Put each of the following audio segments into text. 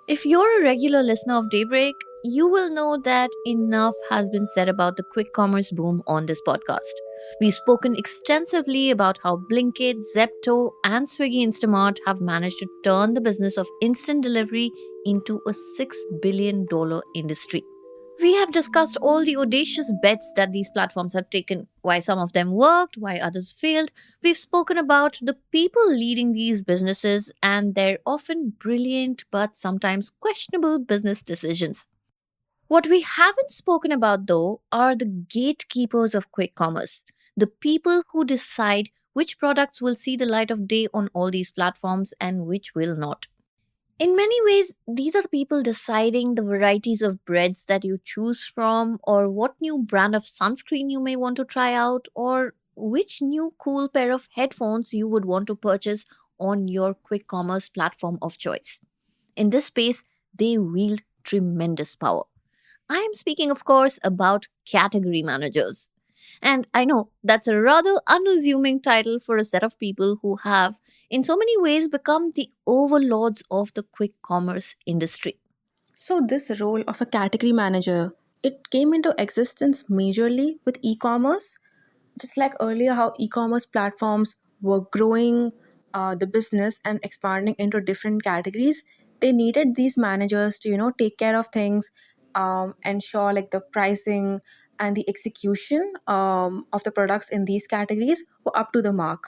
If you're a regular listener of Daybreak, you will know that enough has been said about the quick commerce boom on this podcast. We've spoken extensively about how Blinkit, Zepto, and Swiggy Instamart have managed to turn the business of instant delivery into a $6 billion industry. We have discussed all the audacious bets that these platforms have taken, why some of them worked, why others failed. We've spoken about the people leading these businesses and their often brilliant but sometimes questionable business decisions. What we haven't spoken about, though, are the gatekeepers of quick commerce, the people who decide which products will see the light of day on all these platforms and which will not. In many ways, these are the people deciding the varieties of breads that you choose from, or what new brand of sunscreen you may want to try out, or which new cool pair of headphones you would want to purchase on your quick commerce platform of choice. In this space, they wield tremendous power. I am speaking, of course, about category managers. And I know that's a rather unassuming title for a set of people who have, in so many ways, become the overlords of the quick commerce industry. So this role of a category manager, it came into existence majorly with e-commerce, just like earlier how e-commerce platforms were growing the business and expanding into different categories. They needed these managers to take care of things, ensure like the pricing and the execution of the products in these categories were up to the mark.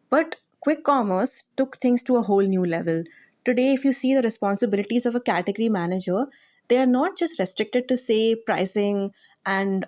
But quick commerce took things to a whole new level. Today, if you see the responsibilities of a category manager, they are not just restricted to say pricing and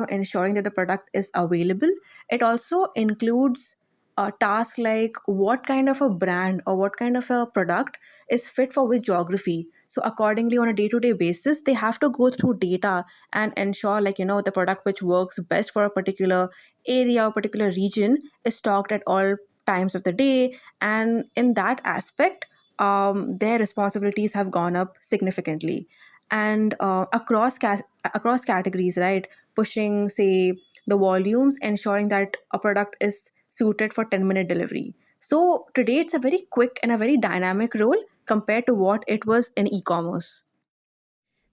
ensuring that the product is available. It also includes a task like what kind of a brand or what kind of a product is fit for which geography. So accordingly, on a day-to-day basis, they have to go through data and ensure the product which works best for a particular area or particular region is stocked at all times of the day. And in that aspect, their responsibilities have gone up significantly. And across categories, right? Pushing, say, the volumes, ensuring that a product is suited for 10-minute delivery. So today, it's a very quick and a very dynamic role compared to what it was in e-commerce.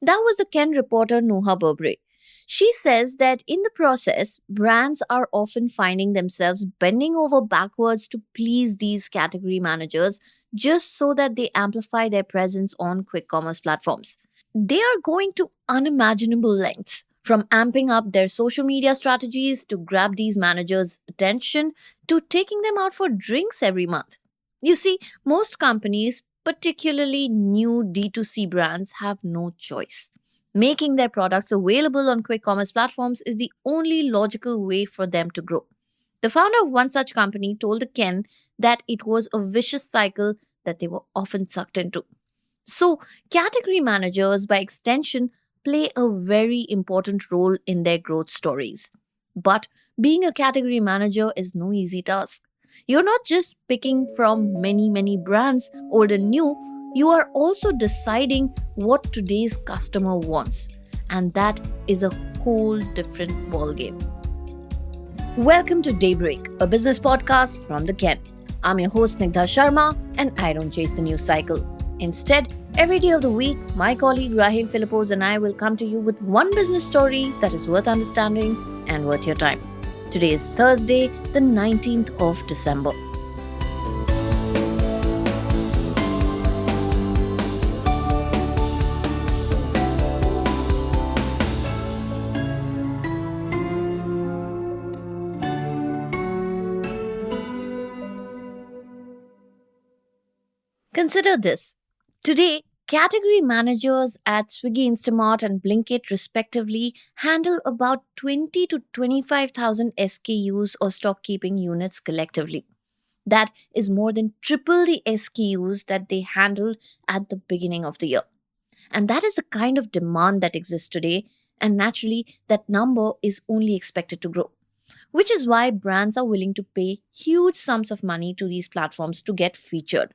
That was the Ken reporter Noha Burbre. She says that in the process, brands are often finding themselves bending over backwards to please these category managers just so that they amplify their presence on quick commerce platforms. They are going to unimaginable lengths, from amping up their social media strategies to grab these managers' attention to taking them out for drinks every month. You see, most companies, particularly new D2C brands, have no choice. Making their products available on quick commerce platforms is the only logical way for them to grow. The founder of one such company told the Ken that it was a vicious cycle that they were often sucked into. So, category managers, by extension, play a very important role in their growth stories. But being a category manager is no easy task. You're not just picking from many brands, old and new, you are also deciding what today's customer wants. And that is a whole different ballgame. Welcome to Daybreak, a business podcast from the Ken. I'm your host Snigdha Sharma, and I don't chase the news cycle. Instead, every day of the week, my colleague Rahil Philippos and I will come to you with one business story that is worth understanding and worth your time. Today is Thursday, the 19th of December. Consider this. Today, category managers at Swiggy Instamart and Blinkit respectively handle about 20 to 25,000 SKUs or stock keeping units collectively. That is more than triple the SKUs that they handled at the beginning of the year. And that is the kind of demand that exists today, and naturally, that number is only expected to grow. Which is why brands are willing to pay huge sums of money to these platforms to get featured.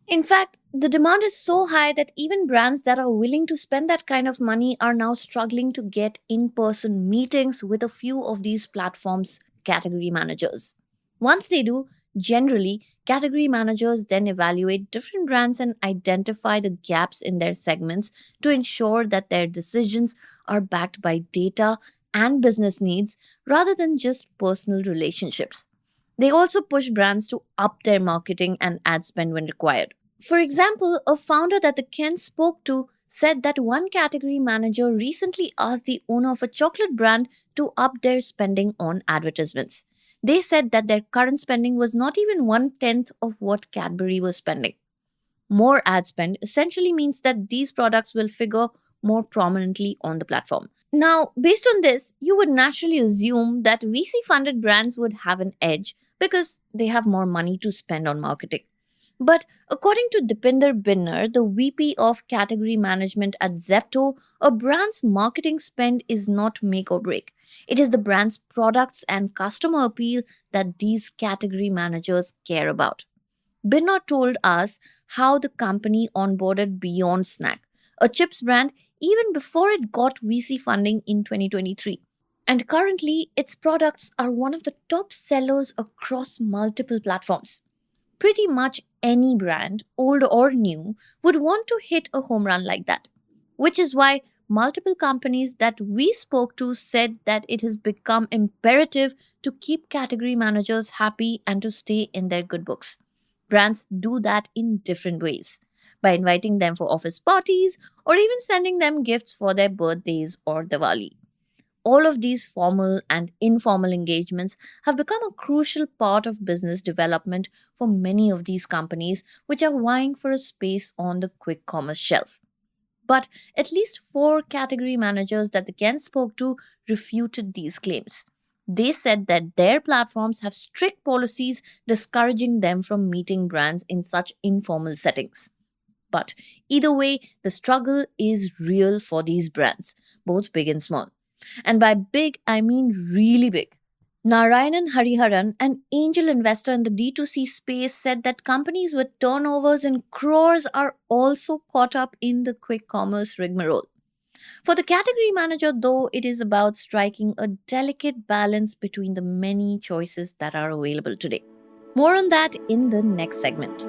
In fact, the demand is so high that even brands that are willing to spend that kind of money are now struggling to get in person meetings with a few of these platforms' category managers. Once they do, generally, Category managers then evaluate different brands and identify the gaps in their segments to ensure that their decisions are backed by data and business needs rather than just personal relationships. They also push brands to up their marketing and ad spend when required. For example, a founder that the Ken spoke to said that one category manager recently asked the owner of a chocolate brand to up their spending on advertisements. They said that their current spending was not even one tenth of what Cadbury was spending. More ad spend essentially means that these products will figure more prominently on the platform. Now, based on this, you would naturally assume that VC funded brands would have an edge because they have more money to spend on marketing. But according to Dipinder Binner, the VP of category management at Zepto, a brand's marketing spend is not make or break. It is the brand's products and customer appeal that these category managers care about. Binner told us how the company onboarded Beyond Snack, a chips brand, even before it got VC funding in 2023. And currently, its products are one of the top sellers across multiple platforms. Pretty much any brand, old or new, would want to hit a home run like that. Which is why multiple companies that we spoke to said that it has become imperative to keep category managers happy and to stay in their good books. Brands do that in different ways by inviting them for office parties or even sending them gifts for their birthdays or Diwali. All of these formal and informal engagements have become a crucial part of business development for many of these companies which are vying for a space on the quick commerce shelf. But at least four category managers that the Ken spoke to refuted these claims. They said that their platforms have strict policies discouraging them from meeting brands in such informal settings. But either way, the struggle is real for these brands, both big and small. And by big, I mean really big. Narayanan Hariharan, an angel investor in the D2C space, said that companies with turnovers in crores are also caught up in the quick commerce rigmarole. For the category manager, though, it is about striking a delicate balance between the many choices that are available today. More on that in the next segment.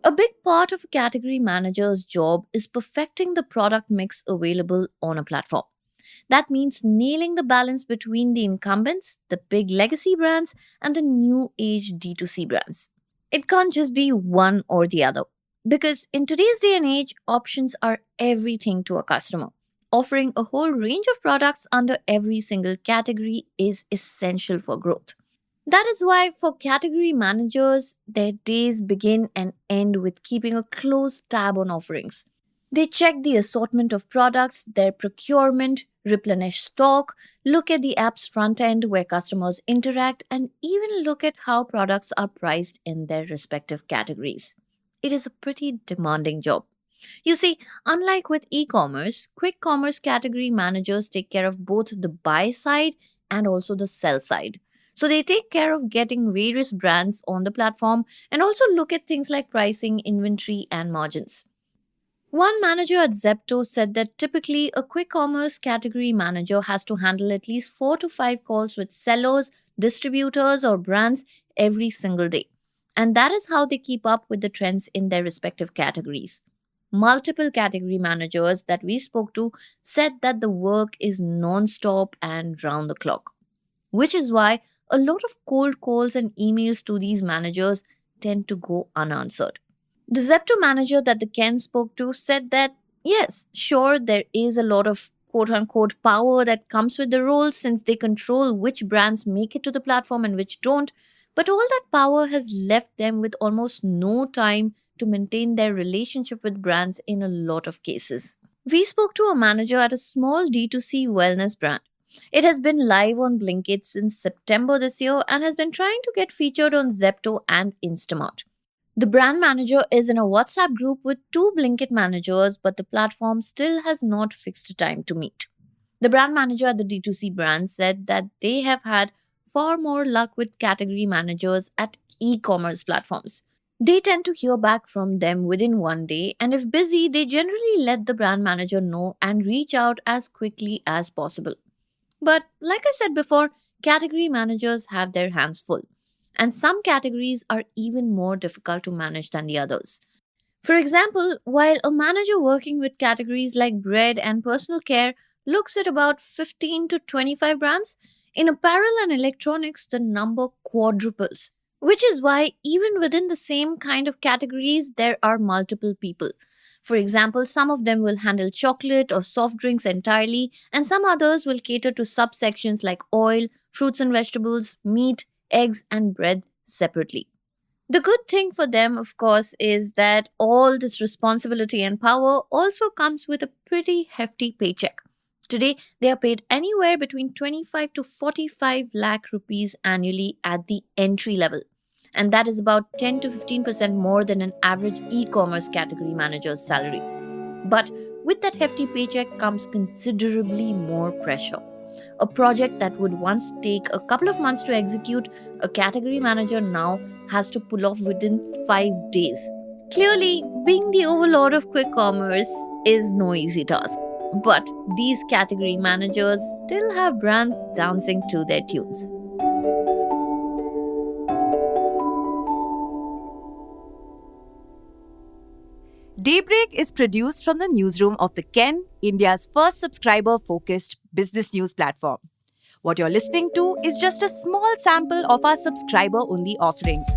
A big part of a category manager's job is perfecting the product mix available on a platform. That means nailing the balance between the incumbents, the big legacy brands, and the new age D2C brands. It can't just be one or the other. Because in today's day and age, options are everything to a customer. Offering a whole range of products under every single category is essential for growth. That is why, for category managers, their days begin and end with keeping a close tab on offerings. They check the assortment of products, their procurement, replenish stock, look at the app's front end where customers interact, and even look at how products are priced in their respective categories. It is a pretty demanding job. You see, unlike with e commerce, quick commerce category managers take care of both the buy side and also the sell side. So they take care of getting various brands on the platform and also look at things like pricing, inventory, and margins. One manager at Zepto said that typically a quick commerce category manager has to handle at least 4 to 5 calls with sellers, distributors, or brands every single day. And that is how they keep up with the trends in their respective categories. Multiple category managers that we spoke to said that the work is non stop and round the clock, which is why a lot of cold calls and emails to these managers tend to go unanswered. The Zepto manager that the Ken spoke to said that, yes, sure, there is a lot of quote unquote power that comes with the role since they control which brands make it to the platform and which don't. But all that power has left them with almost no time to maintain their relationship with brands in a lot of cases. We spoke to a manager at a small D2C wellness brand. It has been live on Blinkit since September this year and has been trying to get featured on Zepto and Instamart. The brand manager is in a WhatsApp group with two Blinkit managers, but the platform still has not fixed a time to meet. The brand manager at the D2C brand said that they have had far more luck with category managers at e commerce platforms. They tend to hear back from them within one day, and if busy, they generally let the brand manager know and reach out as quickly as possible. But like I said before, category managers have their hands full. And some categories are even more difficult to manage than the others. For example, while a manager working with categories like bread and personal care looks at about 15 to 25 brands, in apparel and electronics, the number quadruples. Which is why, even within the same kind of categories, there are multiple people. For example, some of them will handle chocolate or soft drinks entirely, and some others will cater to subsections like oil, fruits and vegetables, meat, eggs, and bread separately. The good thing for them, of course, is that all this responsibility and power also comes with a pretty hefty paycheck. Today, they are paid anywhere between 25 to 45 lakh rupees annually at the entry level. And that is about 10 to 15% more than an average e commerce category manager's salary. But with that hefty paycheck comes considerably more pressure. A project that would once take a couple of months to execute, a category manager now has to pull off within 5 days. Clearly, being the overlord of quick commerce is no easy task. But these category managers still have brands dancing to their tunes. Daybreak is produced from the newsroom of The Ken, India's first subscriber focused business news platform. What you're listening to is just a small sample of our subscriber only offerings.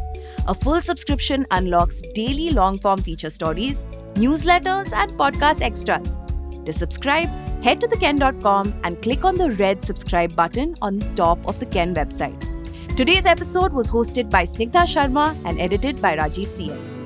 A full subscription unlocks daily long form feature stories, newsletters, and podcast extras. To subscribe, head to theken.com and click on the red subscribe button on the top of the Ken website. Today's episode was hosted by Snigdha Sharma and edited by Rajiv CL.